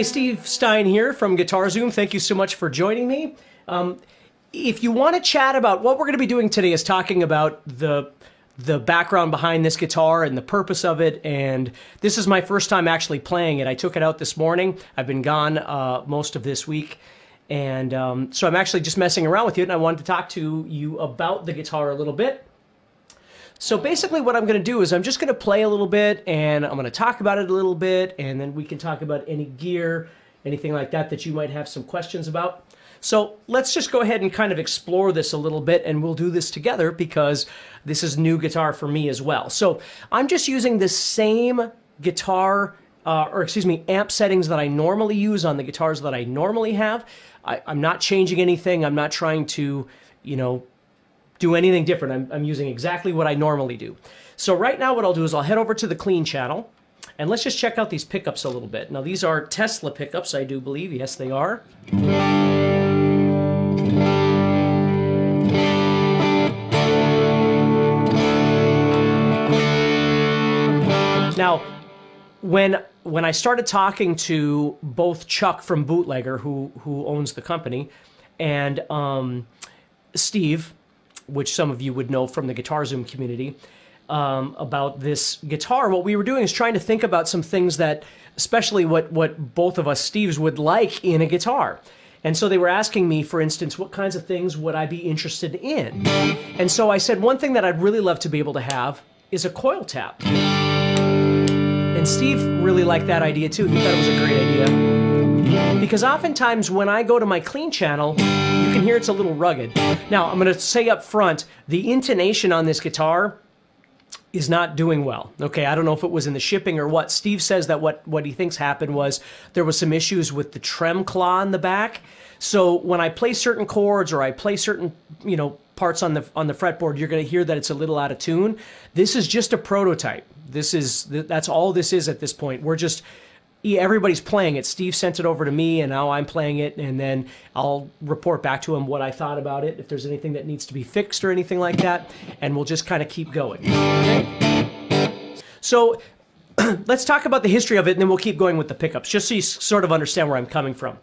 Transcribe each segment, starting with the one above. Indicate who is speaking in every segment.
Speaker 1: Steve Stine here from Guitar Zoom. Thank you so much for joining me. If you want to chat about what we're going to be doing today is talking about the background behind this guitar and the purpose of it, and this is my first time actually playing it. I took it out this morning. I've been gone most of this week, and so I'm actually just messing around with it, and I wanted to talk to you about the guitar a little bit. So basically what I'm going to do is I'm just going to play a little bit, and I'm going to talk about it a little bit, and then we can talk about any gear, anything like that that you might have some questions about. So let's just go ahead and kind of explore this a little bit, and we'll do this together because this is new guitar for me as well. So I'm just using the same guitar, amp settings that I normally use on the guitars that I normally have. I'm not changing anything. I'm not trying to, do anything different. I'm using exactly what I normally do. So right now what I'll do is I'll head over to the clean channel, and let's just check out these pickups a little bit. Now these are Tesla pickups, I do believe. Yes, they are. Now, when I started talking to both Chuck from Bootlegger, who owns the company, and Steve, which some of you would know from the GuitarZoom community, about this guitar, what we were doing is trying to think about some things that, especially what both of us Steves would like in a guitar. And so they were asking me, for instance, what kinds of things would I be interested in? And so I said, one thing that I'd really love to be able to have is a coil tap. And Steve really liked that idea too. He thought it was a great idea. Because oftentimes when I go to my clean channel, you can hear it's a little rugged. Now, I'm going to say up front, the intonation on this guitar is not doing well. Okay, I don't know if it was in the shipping or what. Steve says that what he thinks happened was there was some issues with the trem claw in the back. So when I play certain chords or I play certain, parts on the fretboard, you're going to hear that it's a little out of tune. This is just a prototype. That's all this is at this point. Everybody's playing it. Steve sent it over to me, and now I'm playing it, and then I'll report back to him what I thought about it, if there's anything that needs to be fixed or anything like that, and we'll just kind of keep going. Okay? So let's talk about the history of it, and then we'll keep going with the pickups, just so you sort of understand where I'm coming from.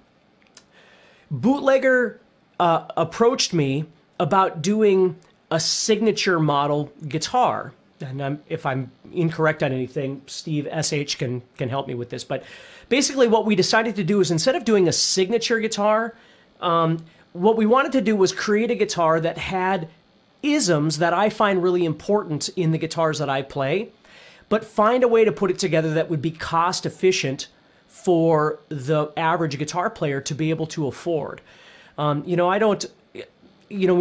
Speaker 1: Bootlegger approached me about doing a signature model guitar. And if I'm incorrect on anything, Steve SH can help me with this. But basically what we decided to do is, instead of doing a signature guitar, what we wanted to do was create a guitar that had isms that I find really important in the guitars that I play, but find a way to put it together that would be cost efficient for the average guitar player to be able to afford. When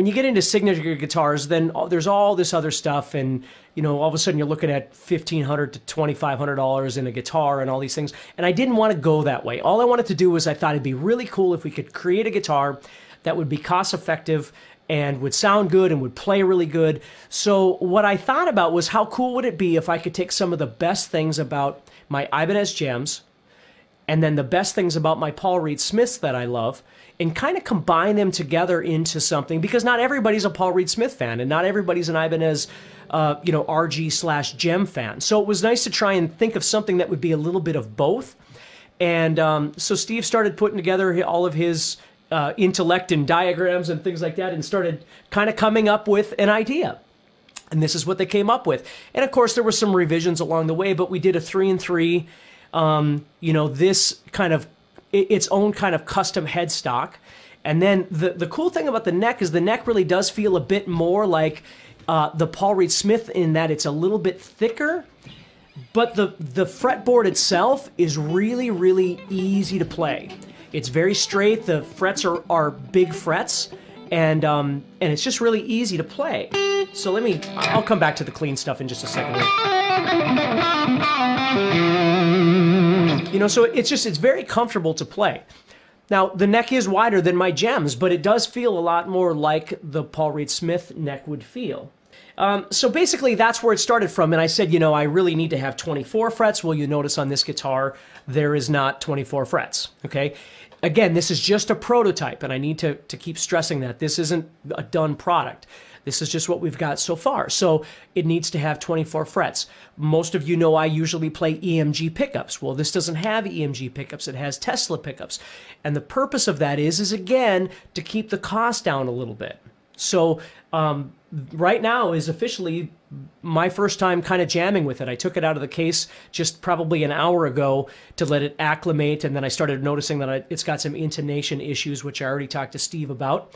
Speaker 1: you get into signature guitars, then there's all this other stuff, and all of a sudden you're looking at $1,500 to $2,500 in a guitar and all these things. And I didn't want to go that way. All I wanted to do was, I thought it'd be really cool if we could create a guitar that would be cost effective and would sound good and would play really good. So what I thought about was, how cool would it be if I could take some of the best things about my Ibanez Gems, and then the best things about my Paul Reed Smiths that I love, and kind of combine them together into something, because not everybody's a Paul Reed Smith fan, and not everybody's an Ibanez, RG/Gem fan. So it was nice to try and think of something that would be a little bit of both. And so Steve started putting together all of his intellect and diagrams and things like that, and started kind of coming up with an idea. And this is what they came up with. And of course, there were some revisions along the way, but we did a 3-in-3, this kind of its own kind of custom headstock. And then the cool thing about the neck is the neck really does feel a bit more like the Paul Reed Smith, in that it's a little bit thicker, but the fretboard itself is really, really easy to play. It's very straight. The frets are big frets, and it's just really easy to play. So I'll come back to the clean stuff in just a second. So it's very comfortable to play. Now, the neck is wider than my Gems, but it does feel a lot more like the Paul Reed Smith neck would feel. So basically, that's where it started from. And I said, I really need to have 24 frets. Well, you notice on this guitar, there is not 24 frets, okay? Again, this is just a prototype, and I need to keep stressing that. This isn't a done product. This is just what we've got so far. So it needs to have 24 frets. Most of you know I usually play EMG pickups. Well, this doesn't have EMG pickups. It has Tesla pickups. And the purpose of that is again, to keep the cost down a little bit. So right now is officially my first time kind of jamming with it. I took it out of the case just probably an hour ago to let it acclimate, and then I started noticing that it's got some intonation issues, which I already talked to Steve about.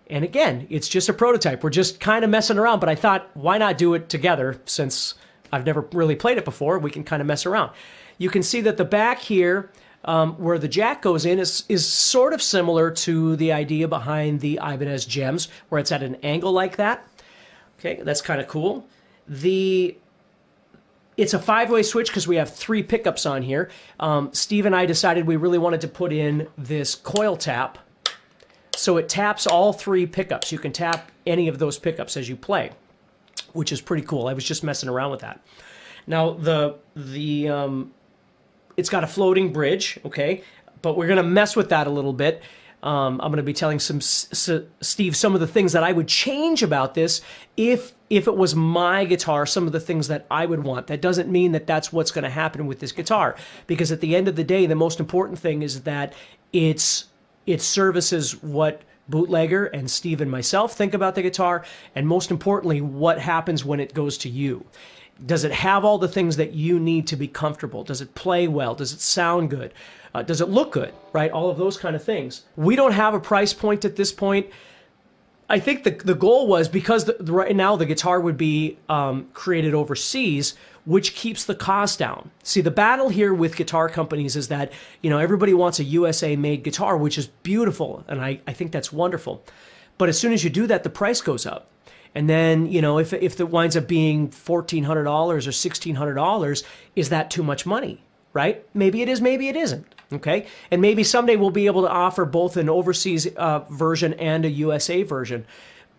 Speaker 1: And again, it's just a prototype. We're just kind of messing around, but I thought, why not do it together since I've never really played it before? We can kind of mess around. You can see that the back here, where the jack goes in is sort of similar to the idea behind the Ibanez Gems, where it's at an angle like that. Okay, that's kind of cool. It's a 5-way switch because we have 3 pickups on here. Steve and I decided we really wanted to put in this coil tap, so it taps all 3 pickups. You can tap any of those pickups as you play, which is pretty cool. I was just messing around with that. Now it's got a floating bridge, okay, but we're gonna mess with that a little bit. I'm gonna be telling Steve some of the things that I would change about this if it was my guitar, some of the things that I would want. That doesn't mean that that's what's gonna happen with this guitar, because at the end of the day, the most important thing is that it services what Bootlegger and Steve and myself think about the guitar, and most importantly, what happens when it goes to you. Does it have all the things that you need to be comfortable? Does it play well? Does it sound good? Does it look good, right? All of those kind of things. We don't have a price point at this point. I think the goal was, because right now the guitar would be created overseas, which keeps the cost down. See, the battle here with guitar companies is that, everybody wants a USA-made guitar, which is beautiful, and I think that's wonderful. But as soon as you do that, the price goes up. And then, if it winds up being $1,400 or $1,600, is that too much money, right? Maybe it is, maybe it isn't, okay? And maybe someday we'll be able to offer both an overseas version and a USA version.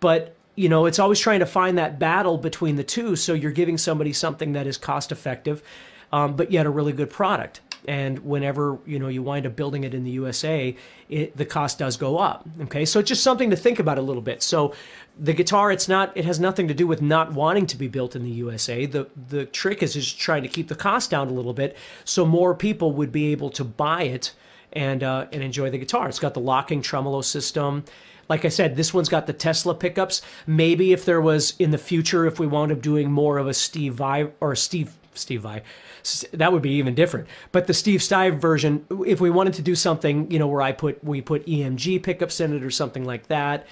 Speaker 1: But, it's always trying to find that battle between the two, so you're giving somebody something that is cost-effective, but yet a really good product. And whenever, you wind up building it in the USA, the cost does go up, okay? So it's just something to think about a little bit. So the guitar, it has nothing to do with not wanting to be built in the USA. The trick is just trying to keep the cost down a little bit so more people would be able to buy it and enjoy the guitar. It's got the locking tremolo system. Like I said, this one's got the Tesla pickups. Maybe if there was, in the future, if we wound up doing more of a Steve Vai, that would be even different. But the Steve Stine version, if we wanted to do something, where we put EMG pickups in it or something like that,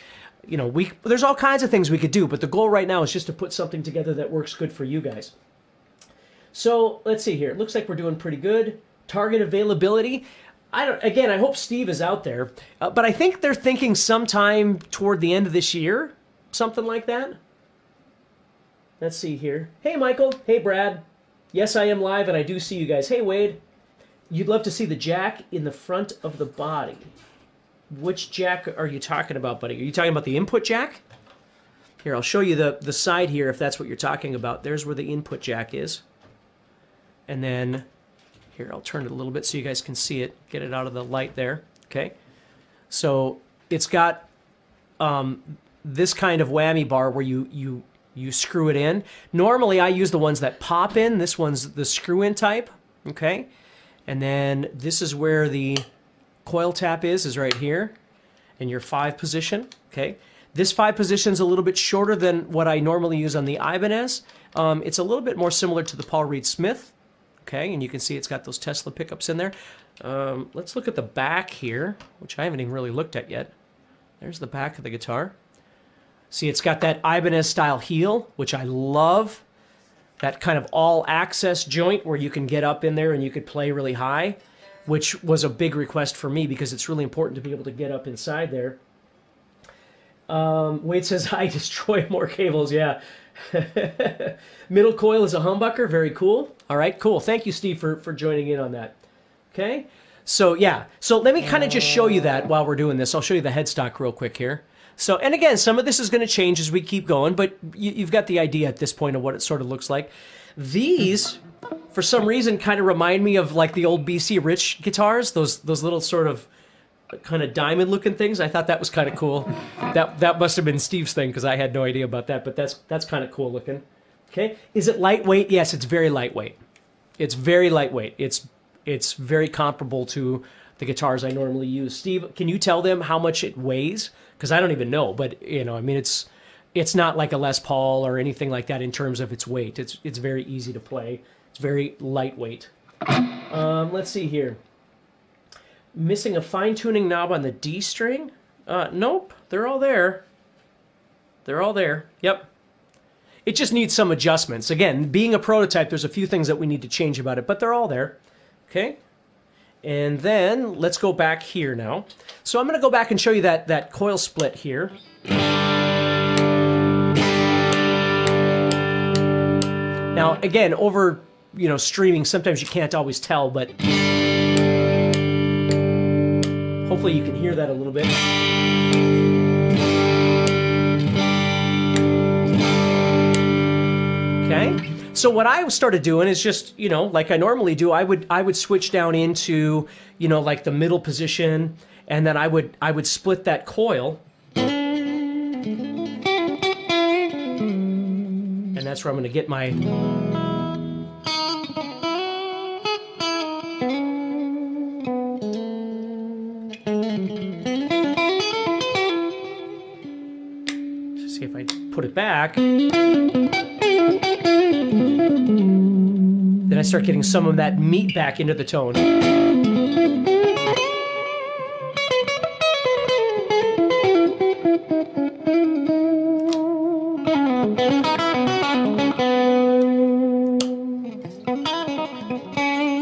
Speaker 1: there's all kinds of things we could do. But the goal right now is just to put something together that works good for you guys. So let's see here. It looks like we're doing pretty good. Target availability. I hope Steve is out there, but I think they're thinking sometime toward the end of this year, something like that. Let's see here. Hey, Michael. Hey, Brad. Yes, I am live, and I do see you guys. Hey, Wade. You'd love to see the jack in the front of the body. Which jack are you talking about, buddy? Are you talking about the input jack? Here, I'll show you the side here if that's what you're talking about. There's where the input jack is. And then, here, I'll turn it a little bit so you guys can see it. Get it out of the light there. Okay. So it's got this kind of whammy bar where you screw it in. Normally, I use the ones that pop in. This one's the screw-in type, okay? And then this is where the coil tap is right here, in your 5 position, okay? This 5 position's a little bit shorter than what I normally use on the Ibanez. It's a little bit more similar to the Paul Reed Smith, okay? And you can see it's got those Tesla pickups in there. Let's look at the back here, which I haven't even really looked at yet. There's the back of the guitar. See, it's got that Ibanez-style heel, which I love. That kind of all-access joint where you can get up in there and you could play really high, which was a big request for me because it's really important to be able to get up inside there. Wade says, I destroy more cables, yeah. Middle coil is a humbucker, very cool. All right, cool. Thank you, Steve, for joining in on that. Okay, so yeah. So let me kind of just show you that while we're doing this. I'll show you the headstock real quick here. So, and again, some of this is going to change as we keep going, but you've got the idea at this point of what it sort of looks like. These, for some reason, kind of remind me of like the old BC Rich guitars, those little sort of kind of diamond looking things. I thought that was kind of cool. That must have been Steve's thing because I had no idea about that, but that's kind of cool looking. Okay, is it lightweight? Yes, it's very lightweight. It's very lightweight. It's very comparable to the guitars I normally use. Steve, can you tell them how much it weighs? Because I don't even know, but you know, I mean, it's not like a Les Paul or anything like that in terms of its weight. It's very easy to play. It's very lightweight. Let's see here. Missing a fine-tuning knob on the D string? Nope, they're all there. They're all there. Yep. It just needs some adjustments. Again, being a prototype, there's a few things that we need to change about it, but they're all there. Okay? And then let's go back here now. So I'm going to go back and show you that coil split here. Now, again, over, you know, streaming, sometimes you can't always tell, but hopefully you can hear that a little bit. Okay? So what I started doing is just, you know, like I normally do, I would switch down into, you know, like the middle position, and then I would split that coil. And that's where I'm going to get my... See if I put it back. Then I start getting some of that meat back into the tone.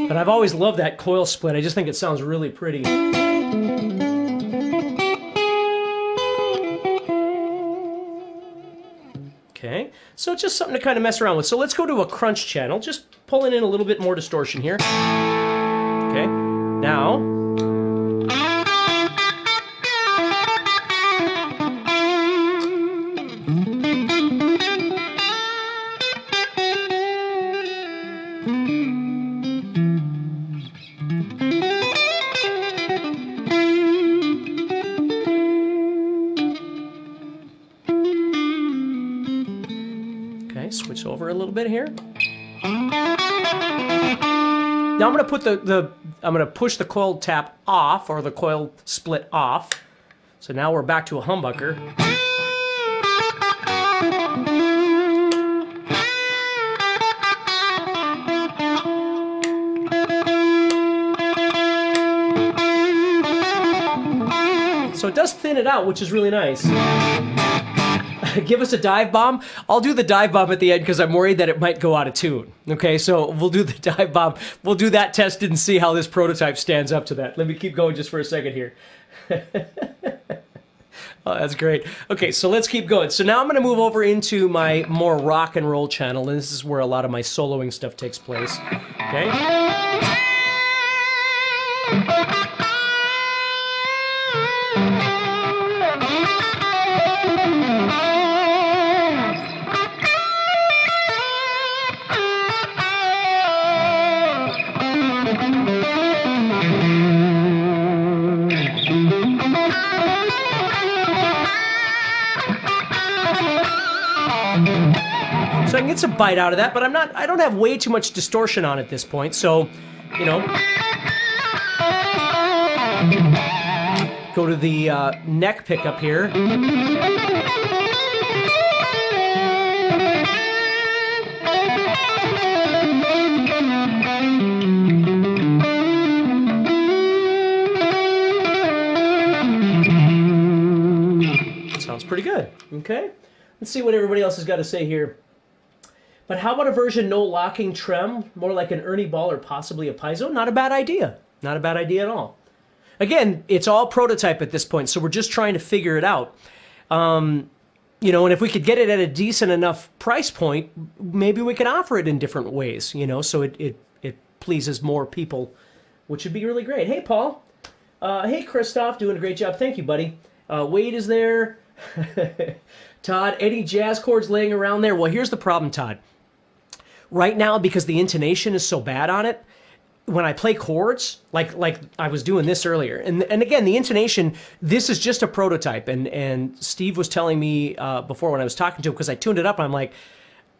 Speaker 1: But I've always loved that coil split. I just think it sounds really pretty. Okay, so it's just something to kind of mess around with. So let's go to a crunch channel, just pulling in a little bit more distortion here. Okay, now. Switch over a little bit here. Now I'm going to put I'm going to push the coil tap off, or the coil split off. So now we're back to a humbucker. So it does thin it out, which is really nice. Give us a dive bomb. I'll do the dive bomb at the end because I'm worried that it might go out of tune. Okay, so we'll do the dive bomb. We'll do that test and see how this prototype stands up to that. Let me keep going just for a second here. Oh, that's great. Okay, so let's keep going. So now I'm going to move over into my more rock and roll channel, and this is where a lot of my soloing stuff takes place. Okay. So I can get some bite out of that, but I don't have way too much distortion on at this point, so, you know. Go to the neck pickup here. Sounds pretty good, okay? Let's see what everybody else has got to say here. But how about a version no locking trem, more like an Ernie Ball or possibly a piezo? Not a bad idea. Not a bad idea at all. Again, it's all prototype at this point, so we're just trying to figure it out. You know, and if we could get it at a decent enough price point, maybe we can offer it in different ways, you know, so it pleases more people, which would be really great. Hey, Paul. Hey, Christoph, doing a great job. Thank you, buddy. Wade is there. Todd, any jazz chords laying around there? Well, here's the problem, Todd. Right now, because the intonation is so bad on it, when I play chords, like I was doing this earlier, and again, the intonation, this is just a prototype, and Steve was telling me before when I was talking to him, because I tuned it up, and I'm like,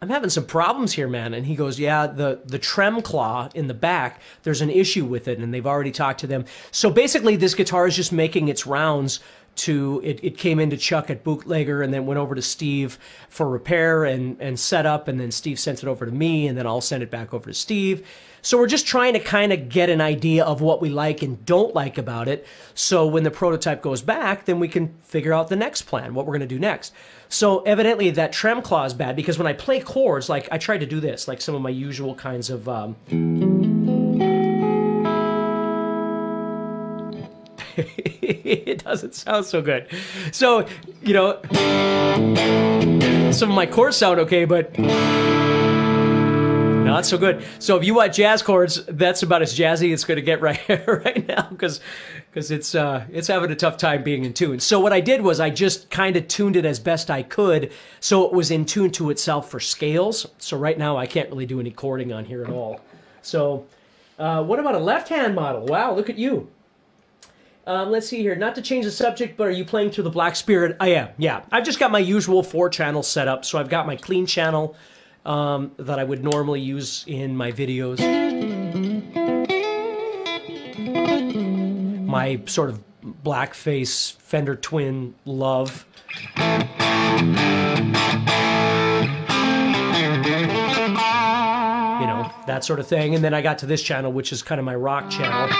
Speaker 1: I'm having some problems here, man. And he goes, yeah, the trem claw in the back, there's an issue with it, and they've already talked to them. So basically, this guitar is just making its rounds to, it came into Chuck at Bootlegger and then went over to Steve for repair and setup, and then Steve sent it over to me, and then I'll send it back over to Steve. So we're just trying to kind of get an idea of what we like and don't like about it. So when the prototype goes back, then we can figure out the next plan, what we're going to do next. So evidently that trem claw is bad, because when I play chords, like I tried to do this, like some of my usual kinds of... it doesn't sound so good. So, you know, some of my chords sound okay, but not so good. So if you want jazz chords, that's about as jazzy it's going to get right now, because it's having a tough time being in tune. So what I did was I just kind of tuned it as best I could, so it was in tune to itself for scales. So right now I can't really do any chording on here at all. So what about a left-hand model? Wow, look at you. Let's see here. Not to change the subject, but are you playing through the Black Spirit? I am, yeah. I've just got my usual 4 channels set up. So I've got my clean channel that I would normally use in my videos. My sort of blackface Fender Twin love. You know, that sort of thing. And then I got to this channel, which is kind of my rock channel.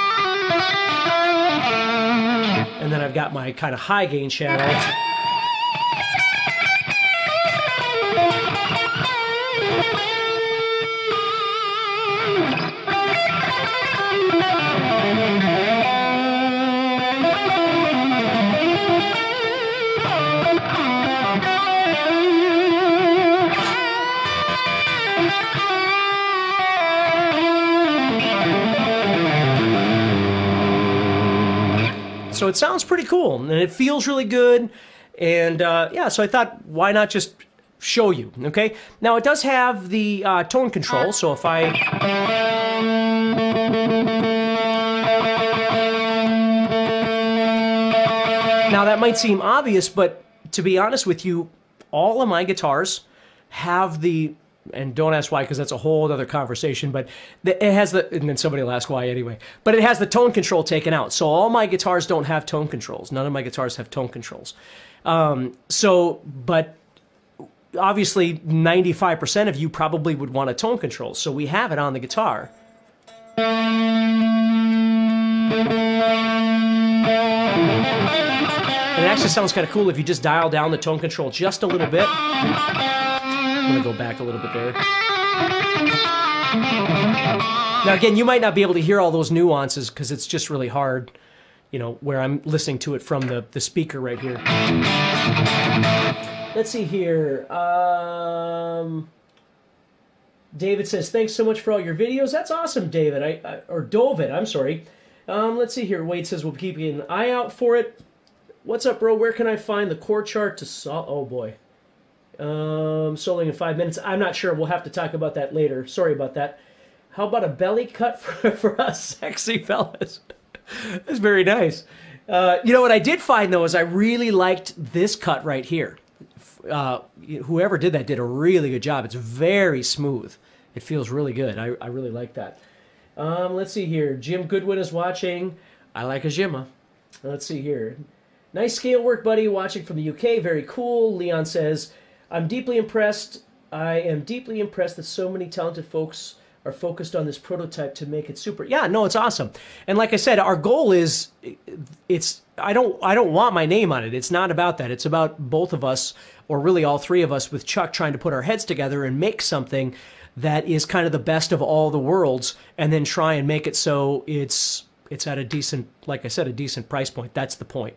Speaker 1: And then I've got my kind of high gain channel. So it sounds pretty cool, and it feels really good, and yeah, so I thought, why not just show you, okay? Now, it does have the tone control, so if I... Now, that might seem obvious, but to be honest with you, all of my guitars have the... And don't ask why, because that's a whole other conversation, but it has the, and then somebody will ask why anyway, but it has the tone control taken out. So all my guitars don't have tone controls. None of my guitars have tone controls. But obviously 95% of you probably would want a tone control. So we have it on the guitar. It actually sounds kind of cool if you just dial down the tone control just a little bit. I'm going to go back a little bit there. Now again, you might not be able to hear all those nuances because it's just really hard, you know, where I'm listening to it from the speaker right here. Let's see here. David says, thanks so much for all your videos. That's awesome, David. Or Dovid, I'm sorry. Let's see here. Wade says, we'll keep an eye out for it. What's up, bro? Where can I find the chord chart to solve? Oh, boy. Soloing in 5 minutes. I'm not sure. We'll have to talk about that later. Sorry about that. How about a belly cut for us sexy fellas? That's very nice. You know what I did find, though, is I really liked this cut right here. Whoever did that did a really good job. It's very smooth. It feels really good. I really like that. Let's see here. Jim Goodwin is watching. I like a Jimma. Let's see here. Nice scale work, buddy. Watching from the UK. Very cool. Leon says, I'm deeply impressed. I am deeply impressed that so many talented folks are focused on this prototype to make it super. Yeah, no, it's awesome. And like I said, our goal is, I don't want my name on it. It's not about that. It's about both of us, or really all three of us with Chuck, trying to put our heads together and make something that is kind of the best of all the worlds, and then try and make it so it's at a decent, like I said, a decent price point. That's the point.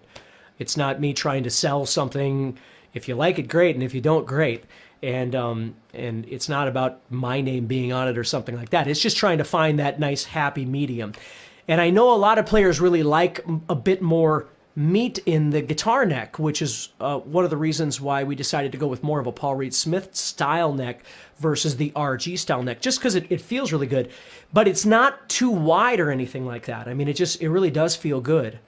Speaker 1: It's not me trying to sell something. If you like it, great, and if you don't, great. And it's not about my name being on it or something like that. It's just trying to find that nice, happy medium. And I know a lot of players really like a bit more meet in the guitar neck, which is one of the reasons why we decided to go with more of a Paul Reed Smith style neck versus the RG style neck, just because it feels really good. But it's not too wide or anything like that. I mean, it really does feel good.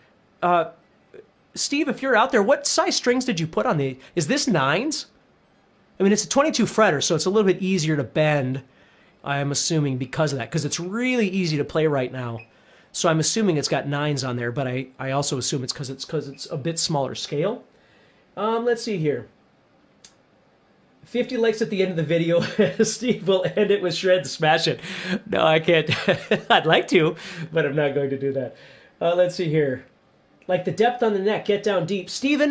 Speaker 1: Steve, if you're out there, what size strings did you put on the... Is this 9s? I mean, it's a 22 fretter, so it's a little bit easier to bend, I'm assuming, because of that, because it's really easy to play right now. So I'm assuming it's got 9s on there, but I also assume it's because it's a bit smaller scale. Let's see here. 50 likes at the end of the video. Steve will end it with shred smash it. No, I can't. I'd like to, but I'm not going to do that. Let's see here. Like the depth on the neck, get down deep. Steve,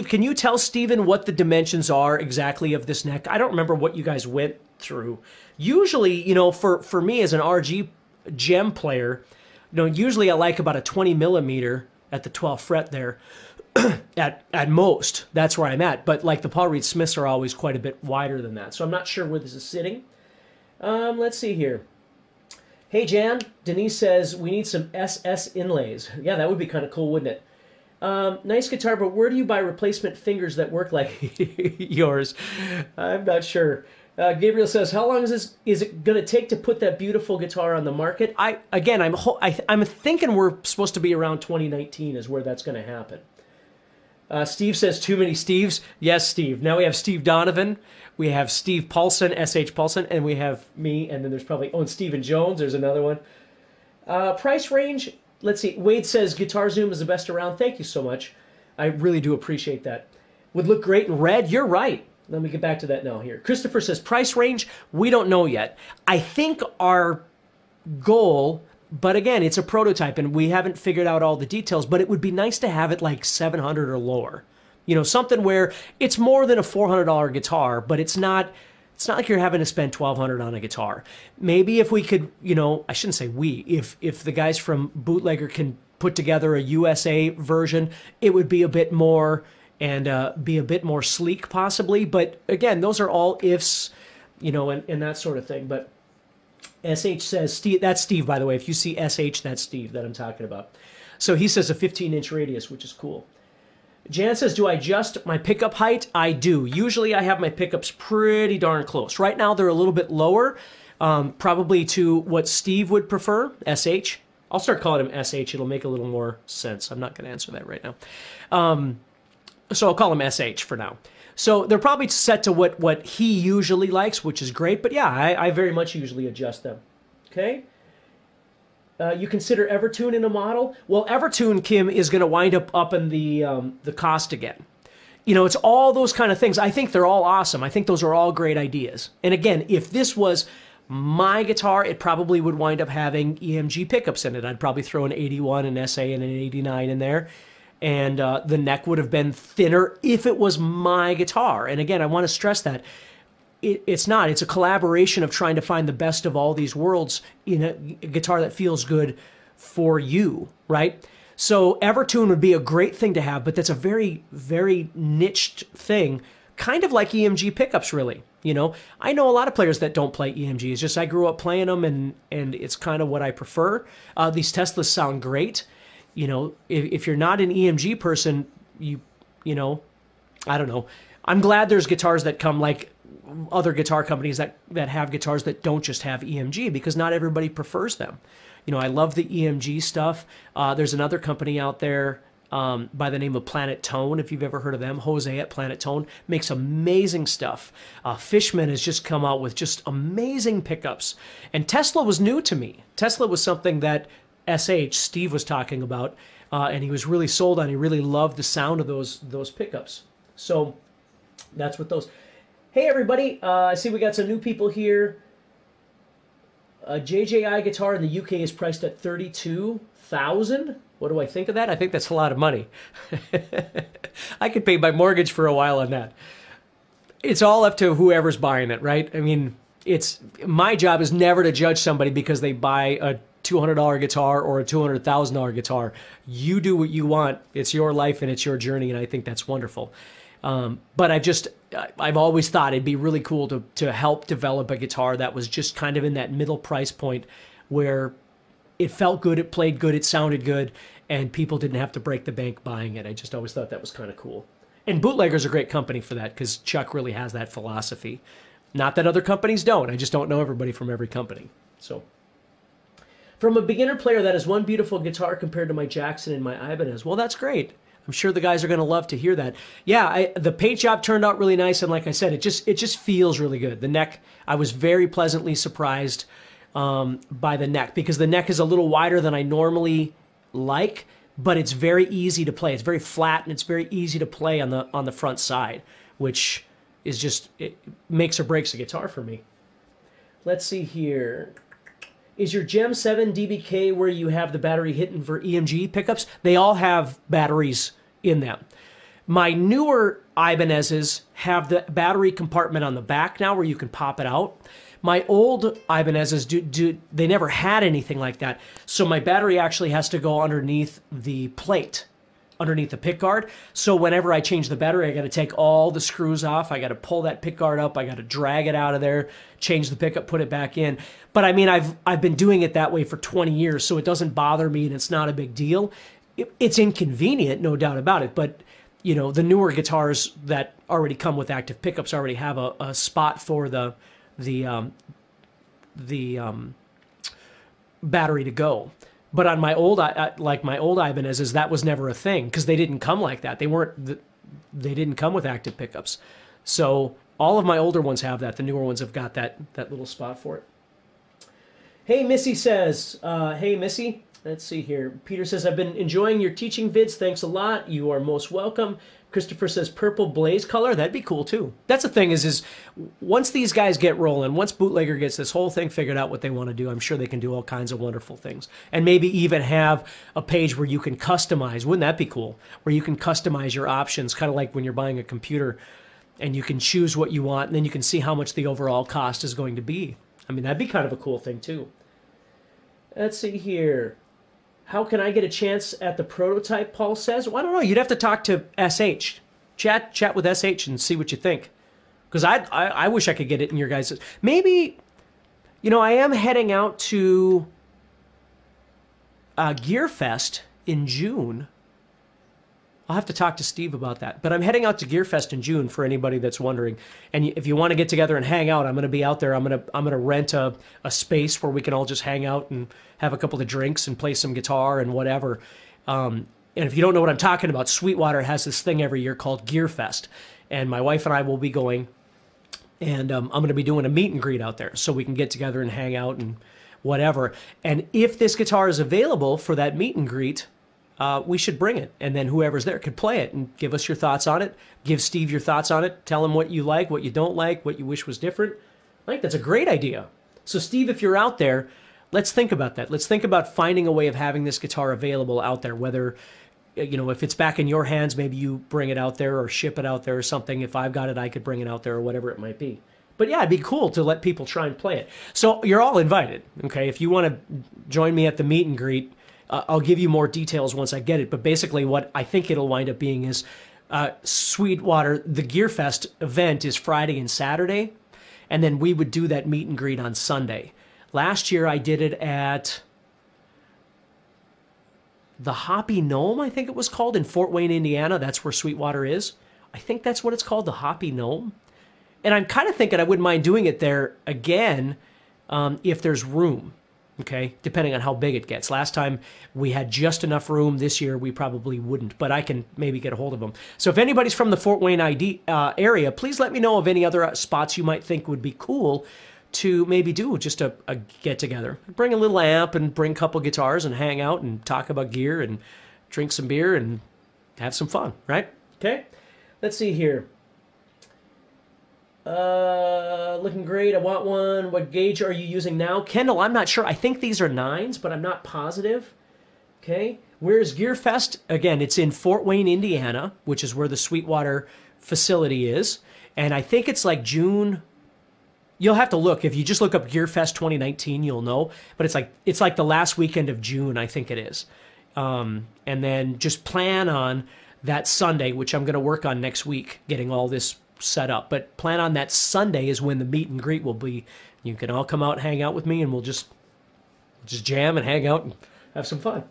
Speaker 1: can you tell Steven what the dimensions are exactly of this neck? I don't remember what you guys went through. Usually, you know, for me as an RG gem player, you know, usually I like about a 20 millimeter at the 12th fret there. at most, that's where I'm at. But like the Paul Reed Smiths are always quite a bit wider than that. So I'm not sure where this is sitting. Let's see here. Hey, Jan, Denise says, we need some SS inlays. Yeah, that would be kind of cool, wouldn't it? Nice guitar, but where do you buy replacement fingers that work like yours? I'm not sure. Gabriel says, how long is it going to take to put that beautiful guitar on the market? I'm thinking we're supposed to be around 2019 is where that's going to happen. Steve says, too many Steves. Yes, Steve. Now we have Steve Donovan. We have Steve Paulson, S.H. Paulson, and we have me, and then there's probably, and Stephen Jones, there's another one. Price range, let's see. Wade says, Guitar Zoom is the best around. Thank you so much. I really do appreciate that. Would look great in red. You're right. Let me get back to that now here. Christopher says, price range, we don't know yet. I think our goal, but again, it's a prototype, and we haven't figured out all the details, but it would be nice to have it like 700 or lower. You know, something where it's more than a $400 guitar, but it's not like you're having to spend $1,200 on a guitar. Maybe if we could, you know, I shouldn't say we, if the guys from Bootlegger can put together a USA version, it would be a bit more and be a bit more sleek possibly. But again, those are all ifs, you know, and that sort of thing. But SH says, Steve, that's Steve, by the way. If you see SH, that's Steve that I'm talking about. So he says a 15-inch radius, which is cool. Jan says, do I adjust my pickup height? I do. Usually I have my pickups pretty darn close. Right now they're a little bit lower, probably to what Steve would prefer, SH. I'll start calling him SH. It'll make a little more sense. I'm not going to answer that right now. So I'll call him SH for now. So they're probably set to what he usually likes, which is great. But yeah, I very much usually adjust them. Okay? You consider Evertune in a model? Well, Evertune, Kim, is going to wind up in the cost again. You know, it's all those kind of things. I think they're all awesome. I think those are all great ideas. And again, if this was my guitar, it probably would wind up having EMG pickups in it. I'd probably throw an 81, an SA, and an 89 in there. And the neck would have been thinner if it was my guitar. And again, I want to stress that. It's not. It's a collaboration of trying to find the best of all these worlds in a guitar that feels good for you, right? So Evertune would be a great thing to have, but that's a very, very niched thing, kind of like EMG pickups, really. You know, I know a lot of players that don't play EMG. It's just I grew up playing them, and it's kind of what I prefer. These Teslas sound great. You know, if you're not an EMG person, you know, I don't know. I'm glad there's guitars that come like other guitar companies that have guitars that don't just have EMG, because not everybody prefers them. You know, I love the EMG stuff. There's another company out there by the name of Planet Tone, if you've ever heard of them. Jose at Planet Tone makes amazing stuff. Fishman has just come out with just amazing pickups. And Tesla was new to me. Tesla was something that SH, Steve, was talking about, and he was really sold on. He really loved the sound of those pickups. So that's what those... Hey, everybody. I see we got some new people here. A JJI guitar in the UK is priced at $32,000. What do I think of that? I think that's a lot of money. I could pay my mortgage for a while on that. It's all up to whoever's buying it, right? I mean, my job is never to judge somebody because they buy a $200 guitar or a $200,000 guitar. You do what you want. It's your life and it's your journey, and I think that's wonderful. But I've always thought it'd be really cool to help develop a guitar that was just kind of in that middle price point where it felt good, it played good, it sounded good, and people didn't have to break the bank buying it. I just always thought that was kind of cool. And Bootlegger's a great company for that because Chuck really has that philosophy. Not that other companies don't. I just don't know everybody from every company. So, from a beginner player, that is one beautiful guitar compared to my Jackson and my Ibanez. Well, that's great. I'm sure the guys are going to love to hear that. Yeah, the paint job turned out really nice, and like I said, it just feels really good. The neck, I was very pleasantly surprised by the neck because the neck is a little wider than I normally like, but it's very easy to play. It's very flat and it's very easy to play on the front side, which is just, it makes or breaks a guitar for me. Let's see here. Is your Gem 7 DBK where you have the battery hidden for EMG pickups? They all have batteries in them. My newer Ibanez's have the battery compartment on the back now where you can pop it out. My old Ibanez's, they never had anything like that. So my battery actually has to go underneath the plate, underneath the pick guard. So whenever I change the battery, I got to take all the screws off. I got to pull that pick guard up. I got to drag it out of there, change the pickup, put it back in. But I mean, I've been doing it that way for 20 years, so it doesn't bother me and it's not a big deal. It's inconvenient, no doubt about it. But you know, the newer guitars that already come with active pickups already have a spot for the battery to go. But on my old, like my old Ibanez's, that was never a thing because they didn't come like that. They didn't come with active pickups. So all of my older ones have that. The newer ones have got that little spot for it. Hey, Missy says, hey, Missy. Let's see here. Peter says, I've been enjoying your teaching vids. Thanks a lot. You are most welcome. Christopher says, purple blaze color. That'd be cool, too. That's the thing is once these guys get rolling, once Bootlegger gets this whole thing figured out what they want to do, I'm sure they can do all kinds of wonderful things. And maybe even have a page where you can customize. Wouldn't that be cool? Where you can customize your options, kind of like when you're buying a computer and you can choose what you want and then you can see how much the overall cost is going to be. I mean, that'd be kind of a cool thing, too. Let's see here. How can I get a chance at the prototype, Paul says? Well, I don't know. You'd have to talk to SH. Chat with SH and see what you think. Because I wish I could get it in your guys'... Maybe, you know, I am heading out to Gearfest in June. I'll have to talk to Steve about that. But I'm heading out to Gearfest in June for anybody that's wondering. And if you want to get together and hang out, I'm going to be out there. I'm going to rent a space where we can all just hang out and have a couple of drinks and play some guitar and whatever. And if you don't know what I'm talking about, Sweetwater has this thing every year called Gearfest. And my wife and I will be going. And I'm going to be doing a meet and greet out there so we can get together and hang out and whatever. And if this guitar is available for that meet and greet, we should bring it, and then whoever's there could play it and give us your thoughts on it. Give Steve your thoughts on it. Tell him what you like, what you don't like, what you wish was different. I think that's a great idea. So Steve, if you're out there, let's think about that. Let's think about finding a way of having this guitar available out there, whether, you know, if it's back in your hands, maybe you bring it out there or ship it out there or something. If I've got it, I could bring it out there or whatever it might be. But yeah, it'd be cool to let people try and play it. So you're all invited, okay? If you want to join me at the meet and greet, I'll give you more details once I get it, but basically what I think it'll wind up being is Sweetwater, the Gearfest event is Friday and Saturday, and then we would do that meet and greet on Sunday. Last year I did it at the Hoppy Gnome, I think it was called, in Fort Wayne, Indiana. That's where Sweetwater is. I think that's what it's called, the Hoppy Gnome. And I'm kind of thinking I wouldn't mind doing it there again if there's room. Okay, depending on how big it gets. Last time we had just enough room. This year we probably wouldn't, but I can maybe get a hold of them. So if anybody's from the Fort Wayne area, please let me know of any other spots you might think would be cool to maybe do just a get-together. Bring a little amp and bring a couple guitars and hang out and talk about gear and drink some beer and have some fun, right? Okay, let's see here. Looking great. I want one. What gauge are you using now? Kendall, I'm not sure. I think these are 9s, but I'm not positive. Okay. Where's Gearfest? Again, it's in Fort Wayne, Indiana, which is where the Sweetwater facility is. And I think it's like June. You'll have to look. If you just look up Gearfest 2019, you'll know. But it's like the last weekend of June, I think it is. And then just plan on that Sunday, which I'm going to work on next week, getting all this set up. But plan on that Sunday is when the meet and greet will be. You can all come out and hang out with me, and we'll just just jam and hang out and have some fun.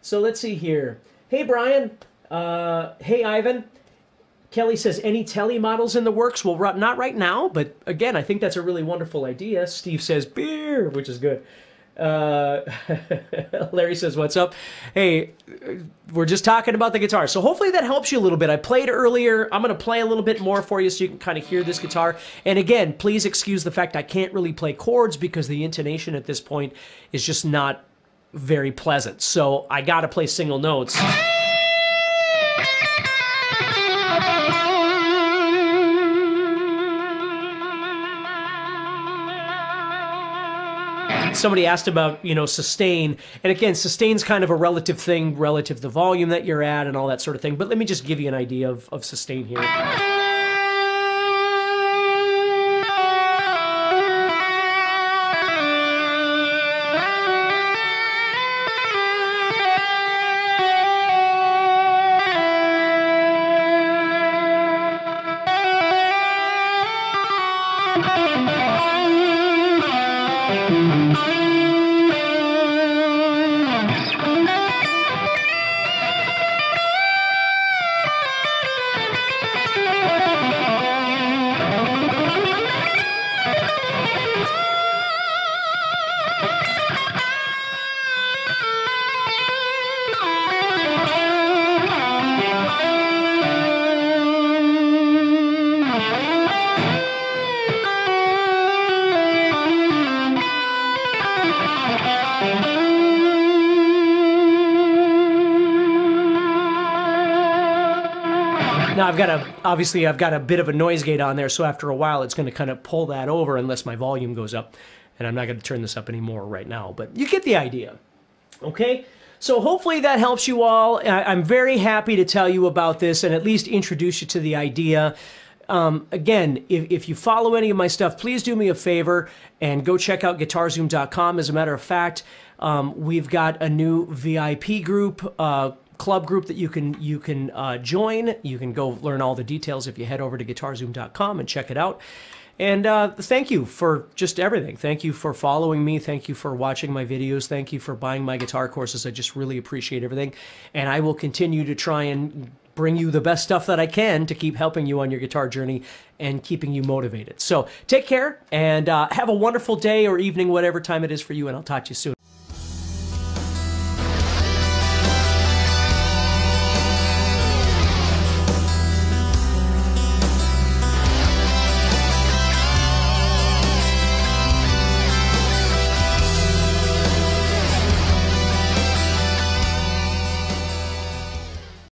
Speaker 1: So let's see here. Hey, Brian. Hey, Ivan. Kelly says, any telly models in the works? Well, not right now, but again, I think that's a really wonderful idea. Steve says, beer, which is good. Larry says, what's up? Hey, we're just talking about the guitar. So hopefully that helps you a little bit. I played earlier. I'm going to play a little bit more for you so you can kind of hear this guitar. And again, please excuse the fact I can't really play chords because the intonation at this point is just not very pleasant. So I got to play single notes. Somebody asked about, you know, sustain. And again, sustain's kind of a relative thing, relative to the volume that you're at and all that sort of thing. But let me just give you an idea of sustain here. Now obviously I've got a bit of a noise gate on there, so after a while it's going to kind of pull that over unless my volume goes up. And I'm not going to turn this up anymore right now, but you get the idea. Okay? So hopefully that helps you all. I'm very happy to tell you about this and at least introduce you to the idea. Again, if you follow any of my stuff, please do me a favor and go check out guitarzoom.com. As a matter of fact, we've got a new VIP group, club group that you can join. You can go learn all the details if you head over to guitarzoom.com and check it out. And thank you for just everything. Thank you for following me. Thank you for watching my videos. Thank you for buying my guitar courses. I just really appreciate everything. And I will continue to try and bring you the best stuff that I can to keep helping you on your guitar journey and keeping you motivated. So take care and have a wonderful day or evening, whatever time it is for you, and I'll talk to you soon.